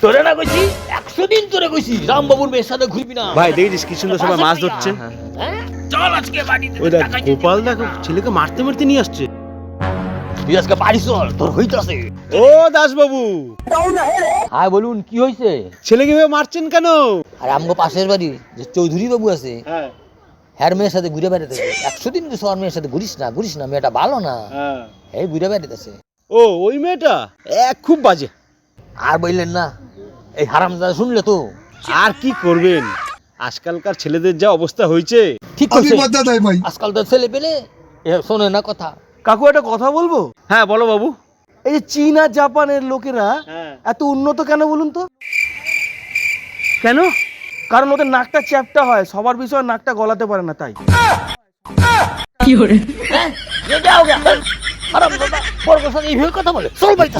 তোরে না কইছি 100 দিন তোরে কইছি রামবাবুর মেয়ের সাথে ঘুরবি না। ভাই দেখেছিস কি সুন্দর সবাই মাছ ধরছে। হ্যাঁ চল আজকে বাড়িতে ওই দেখ গোপাল দেখো ছেলেকে মারতে মারতে নিয়ে আসছে। তুই আজকে বাড়ি চল, তোর হইতাছে। ও দাস বাবু, হ্যাঁ বলুন কি হইছে? ছেলেকে ভেবে মারছেন কেন? আর আমগো পাশের বাড়ি যে চৌধুরী বাবু আছে, হ্যার মেয়ের সাথে ঘুরে বেড়াতেছে। 100 দিন সর মেয়ের সাথে ঘুরিস না, মেয়েটা ভালো না। এই ঘুরে বেড়াতেছে। ও ওই মেয়েটা খুব বাজে। আর বললেন না, এই হারামজাদা শুনলে তো। আর কি করবেন, আজকালকার ছেলেদের যা অবস্থা হয়েছে। ঠিক আছে আজকাল তো ছেলে পেলে শোনে না কথা। কাকু একটা কথা বলবো? হ্যাঁ বলো বাবু। এই যে চীন আর জাপানের লোকেরা এত উন্নত কেন বলুন তো? কেন? কারণ ওদের নাকটা চ্যাপ্টা হয়, সবার বিষয়ে নাকটা গলাতে পারে না, তাই। হারামজাদা বড় কথা এইভাবে কথা বলে, চল বাড়িতে।